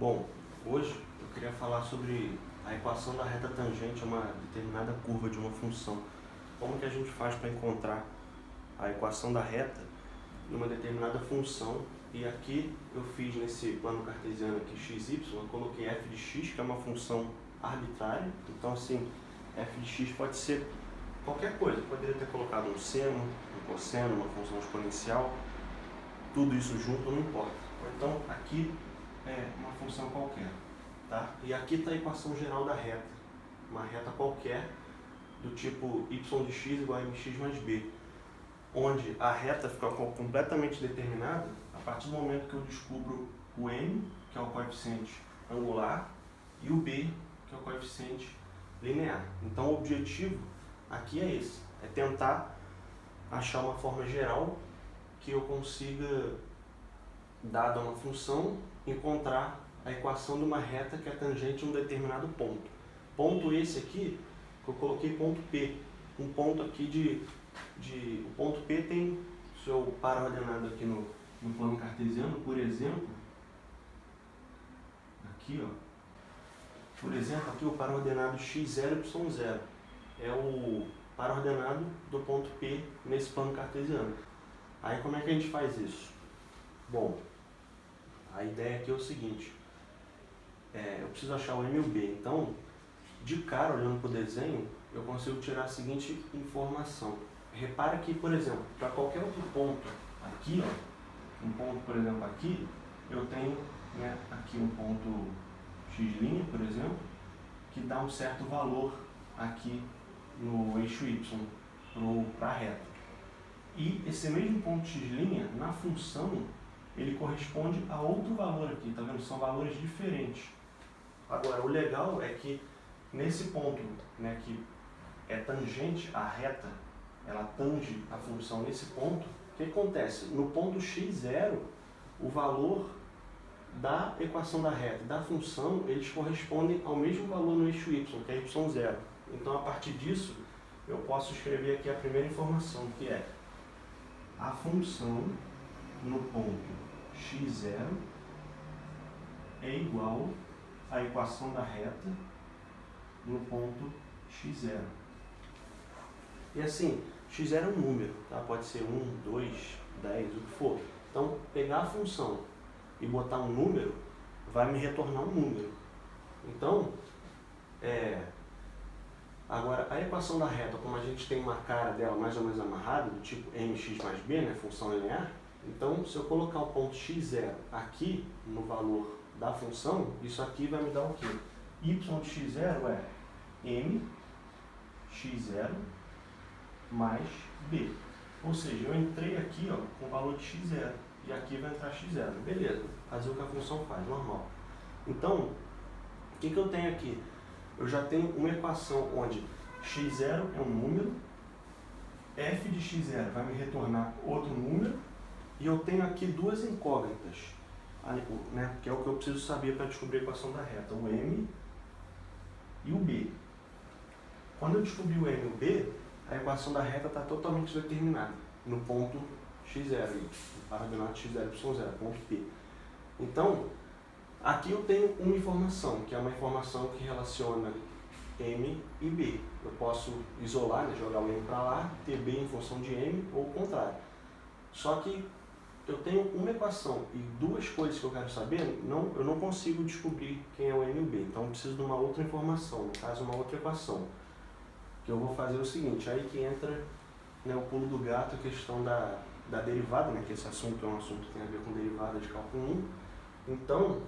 Bom, hoje eu queria falar sobre a equação da reta tangente a uma determinada curva de uma função. Como que a gente faz para encontrar a equação da reta numa determinada função? E aqui eu fiz nesse plano cartesiano aqui x, y, eu coloquei f de x, que é uma função arbitrária. Então assim, f de x pode ser qualquer coisa. Eu poderia ter colocado um seno, um cosseno, uma função exponencial, tudo isso junto não importa. Então aqui é uma função qualquer, tá? E aqui está a equação geral da reta, uma reta qualquer do tipo y de x igual a mx mais b, onde a reta fica completamente determinada a partir do momento que eu descubro o m, que é o coeficiente angular, e o b, que é o coeficiente linear. Então o objetivo aqui é esse, é tentar achar uma forma geral que eu consiga, dada uma função, encontrar a equação de uma reta que é tangente a um determinado ponto. Ponto esse aqui, que eu coloquei ponto P. Um ponto aqui o ponto P tem seu par ordenado aqui no plano cartesiano, por exemplo, aqui, ó. Por exemplo, aqui o par ordenado x0, y0. É o par ordenado do ponto P nesse plano cartesiano. Aí como é que a gente faz isso? Bom, a ideia aqui é o seguinte, eu preciso achar o m e o b, então, de cara, olhando para o desenho, eu consigo tirar a seguinte informação. Repara que, por exemplo, para qualquer outro ponto aqui, ó, um ponto, por exemplo, aqui, eu tenho aqui um ponto x', por exemplo, que dá um certo valor aqui no eixo y, para a reta. E esse mesmo ponto x', na função, ele corresponde a outro valor aqui, tá vendo? São valores diferentes. Agora, o legal é que nesse ponto, que é tangente à reta, ela tange a função nesse ponto, o que acontece? No ponto x0, o valor da equação da reta e da função, eles correspondem ao mesmo valor no eixo y, que é y0. Então, a partir disso, eu posso escrever aqui a primeira informação, que é a função no ponto x0 é igual à equação da reta no ponto x0. E assim, x0 é um número, tá? Pode ser 1, 2, 10, o que for. Então, pegar a função e botar um número vai me retornar um número. Então, agora, a equação da reta, como a gente tem uma cara dela mais ou menos amarrada, do tipo mx mais b, função linear, então, se eu colocar o ponto x0 aqui no valor da função, isso aqui vai me dar o quê? Y de x0 é m x0 mais b. Ou seja, eu entrei aqui com o valor de x0 e aqui vai entrar x0. Beleza, fazer o que a função faz, normal. Então, o que eu tenho aqui? Eu já tenho uma equação onde x0 é um número, f de x0 vai me retornar outro número, e eu tenho aqui duas incógnitas, que é o que eu preciso saber para descobrir a equação da reta, o m e o b. Quando eu descobri o m e o b, a equação da reta está totalmente determinada no ponto x0, no par ordenado x0, y0, ponto P. Então, aqui eu tenho uma informação, que é uma informação que relaciona m e b. Eu posso isolar, jogar o m para lá, ter b em função de m, ou o contrário. Só que eu tenho uma equação e duas coisas que eu quero saber, eu não consigo descobrir quem é o m e o b. Então eu preciso de uma outra informação, no caso uma outra equação. Que eu vou fazer o seguinte, aí que entra o pulo do gato, a questão da derivada, que esse assunto é um assunto que tem a ver com derivada de cálculo 1. Então, o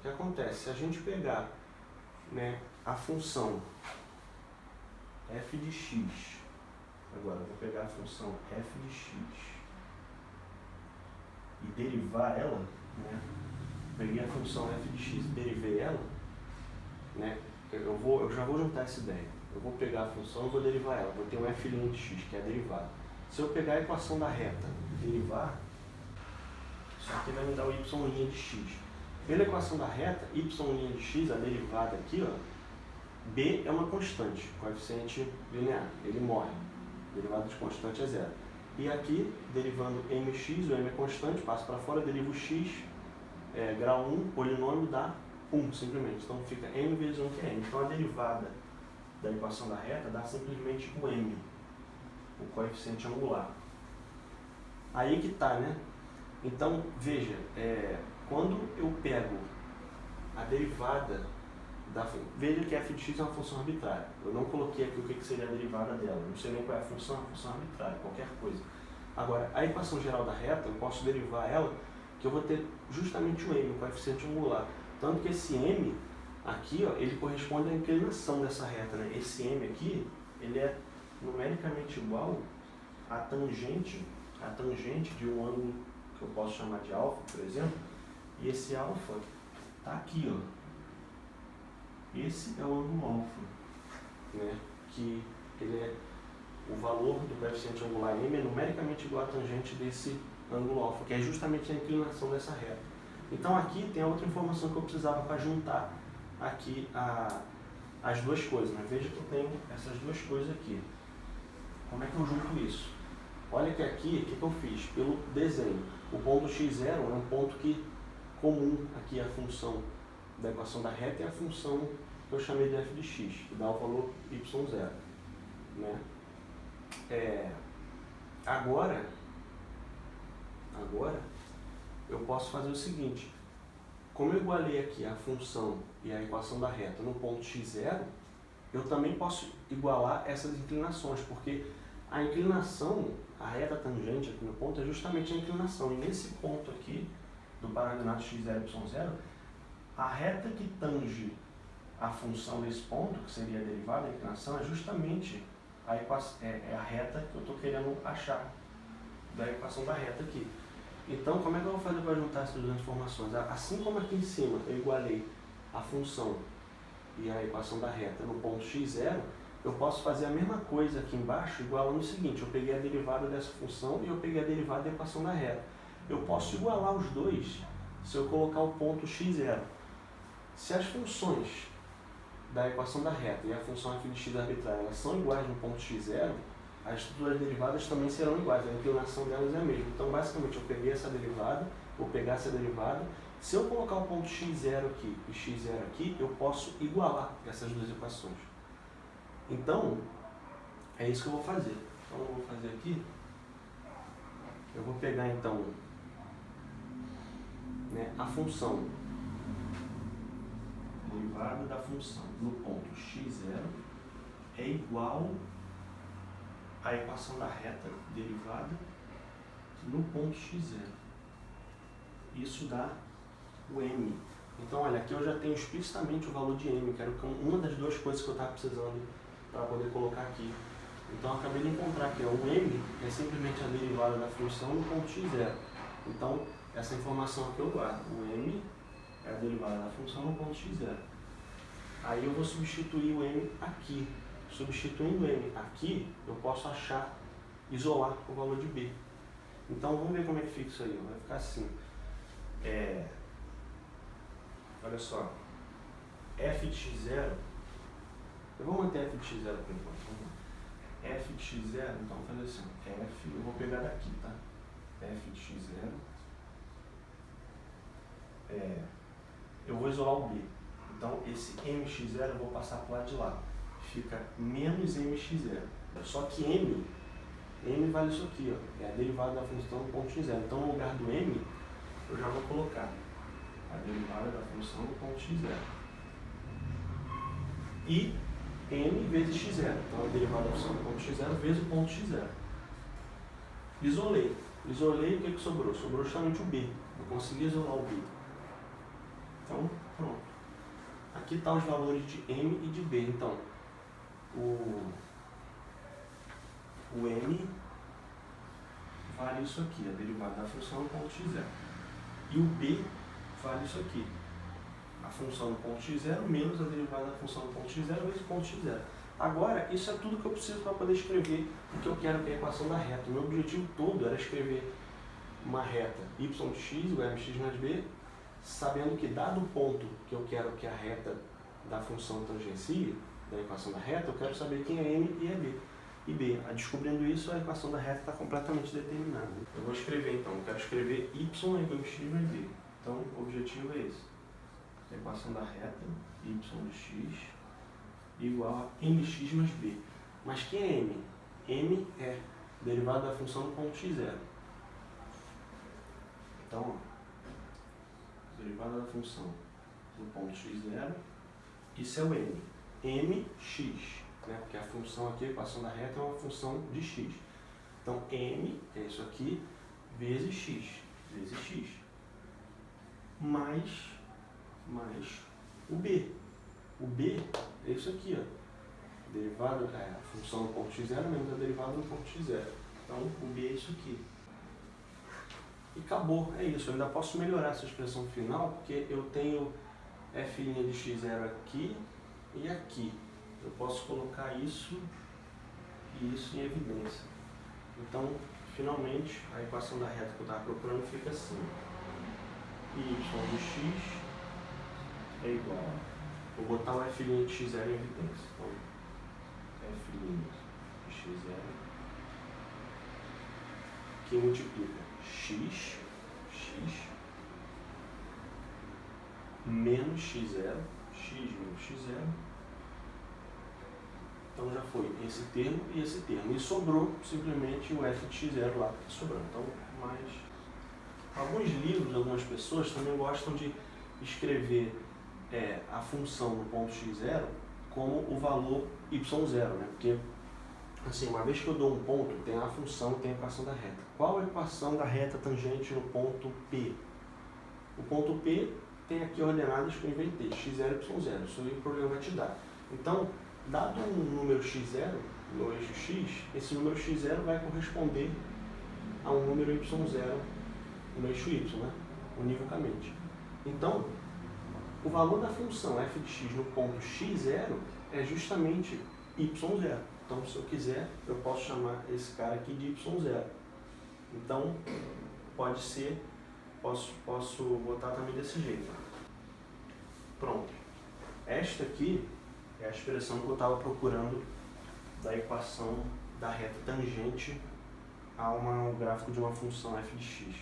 que acontece? Se a gente pegar a função f de x, agora eu vou pegar a função f de x, e derivar ela, peguei a função f de x e derivei ela, eu já vou juntar essa ideia. Eu vou pegar a função e vou derivar ela. Vou ter um f' de x, que é a derivada. Se eu pegar a equação da reta e derivar, isso aqui vai me dar o y' de x. Pela equação da reta, y' de x, a derivada aqui, b é uma constante, coeficiente linear, ele morre. Derivada de constante é zero. E aqui, derivando mx, o m é constante, passo para fora, derivo x, grau 1, polinômio dá 1, simplesmente. Então fica m vezes 1, que é m. Então a derivada da equação da reta dá simplesmente o m, o coeficiente angular. Aí que tá, né? Então, veja, quando eu pego a derivada da função, veja que f de x é uma função arbitrária. Eu não coloquei aqui o que seria a derivada dela, não sei nem qual é a função arbitrária, qualquer coisa. Agora, a equação geral da reta, eu posso derivar ela, que eu vou ter justamente o m, o coeficiente angular. Tanto que esse m aqui, ó, ele corresponde à inclinação dessa reta, né? Esse m aqui, ele é numericamente igual à tangente de um ângulo que eu posso chamar de alfa, por exemplo, e esse alfa está aqui, ó. Esse é o ângulo alfa, né? Que ele é o valor do coeficiente angular m é numericamente igual à tangente desse ângulo alfa, que é justamente a inclinação dessa reta. Então aqui tem a outra informação que eu precisava para juntar aqui as duas coisas, né? Veja que eu tenho essas duas coisas aqui. Como é que eu junto isso? Olha que aqui, o que eu fiz? Pelo desenho, o ponto x0 é um ponto comum aqui à função da equação da reta e a função que eu chamei de f de x, que dá o valor y0. Né? Agora eu posso fazer o seguinte: como eu igualei aqui a função e a equação da reta no ponto x0, eu também posso igualar essas inclinações, porque a inclinação, a reta tangente aqui no ponto é justamente a inclinação. E nesse ponto aqui, do paragnado x0, y0, a reta que tange a função desse ponto, que seria a derivada da inclinação, é justamente a reta que eu estou querendo achar da equação da reta aqui. Então, como é que eu vou fazer para juntar essas duas informações? Assim como aqui em cima eu igualei a função e a equação da reta no ponto x0, eu posso fazer a mesma coisa aqui embaixo, igualando o seguinte: eu peguei a derivada dessa função e eu peguei a derivada da equação da reta. Eu posso igualar os dois se eu colocar o ponto x0. Se as funções da equação da reta e a função f de x arbitrária elas são iguais no ponto x0, as duas derivadas também serão iguais, a inclinação delas é a mesma. Então, basicamente, eu peguei essa derivada, vou pegar essa derivada. Se eu colocar o ponto x0 aqui e x0 aqui, eu posso igualar essas duas equações. Então, é isso que eu vou fazer. Então, eu vou fazer aqui, eu vou pegar, então, né, a função, derivada da função no ponto x0 é igual à equação da reta derivada no ponto x0. Isso dá o m. Então, olha, aqui eu já tenho explicitamente o valor de m, que era uma das duas coisas que eu estava precisando para poder colocar aqui. Então, eu acabei de encontrar que o m é simplesmente a derivada da função no ponto x0. Então, essa informação aqui eu guardo. O m é a derivada da função no ponto x0. Aí eu vou substituir o m aqui. Substituindo o m aqui, eu posso isolar o valor de b. Então, vamos ver como é que fica isso aí. Vai ficar assim. Olha só. F de x0. Eu vou manter f de x0 por enquanto. Vamos lá. F de x0, então vou fazer assim. F, eu vou pegar daqui, tá? F de x0. Eu vou isolar o b. Então, esse mx0 eu vou passar para o lado de lá. Fica menos mx0. Só que m vale isso aqui, ó. É a derivada da função do ponto x0. Então, no lugar do m, eu já vou colocar a derivada da função do ponto x0. E m vezes x0. Então, a derivada da função do ponto x0 vezes o ponto x0. Isolei. Isolei, o que sobrou? Sobrou justamente o b. Eu consegui isolar o b. Então, pronto. Aqui estão os valores de m e de b. Então, o m vale isso aqui, a derivada da função do ponto x0. E o b vale isso aqui, a função do ponto x0 menos a derivada da função do ponto x0 vezes o ponto x0. Agora, isso é tudo que eu preciso para poder escrever o que eu quero que é a equação da reta. O meu objetivo todo era escrever uma reta y de x igual a mx mais b, sabendo que, dado o ponto que eu quero que a reta da função tangencie, da equação da reta, eu quero saber quem é m e é b. E b, descobrindo isso, a equação da reta está completamente determinada. Eu vou escrever, então, eu quero escrever y igual a mx mais b. Então, o objetivo é esse. a equação da reta y de x igual a mx mais b. Mas quem é m? M é derivada da função do ponto x0. Então, ó, derivada da função do ponto x0, isso é o m. mx, né? Porque a função aqui, a equação da reta, é uma função de x. Então, m é isso aqui, vezes x, mais o b. O b é isso aqui, ó. Derivada, a função do ponto x0 menos a derivada do ponto x0. Então, o b é isso aqui. E acabou, é isso. Eu ainda posso melhorar essa expressão final, porque eu tenho f' de x0 aqui e aqui. Eu posso colocar isso e isso em evidência. Então, finalmente, a equação da reta que eu estava procurando fica assim. Y de x é igual a... Vou botar o f' de x0 em evidência. Então, f' de x0 que multiplica x menos x0, x menos x0. Então já foi esse termo e esse termo. E sobrou simplesmente o f de x0 lá que está sobrando. Então, mais... Alguns livros, algumas pessoas também gostam de escrever a função no ponto x0 como o valor y0, né? Porque, assim, uma vez que eu dou um ponto, tem a função e tem a equação da reta. Qual é a equação da reta tangente no ponto P? O ponto P tem aqui ordenadas que eu inventei, x0 e y0. Isso aí o programa vai te dar. Então, dado um número x0 no eixo x, esse número x0 vai corresponder a um número y0 no eixo y, né? Univocamente. Então, o valor da função f de x no ponto x0 é justamente y0. Então, se eu quiser, eu posso chamar esse cara aqui de y0. Então, pode ser, posso botar também desse jeito. Pronto. Esta aqui é a expressão que eu estava procurando da equação da reta tangente ao gráfico de uma função f de x.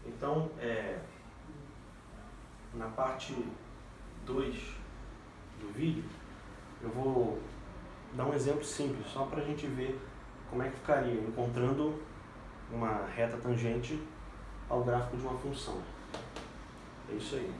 Então, na parte 2 do vídeo, eu vou dar um exemplo simples, só para a gente ver como é que ficaria encontrando uma reta tangente ao gráfico de uma função. É isso aí.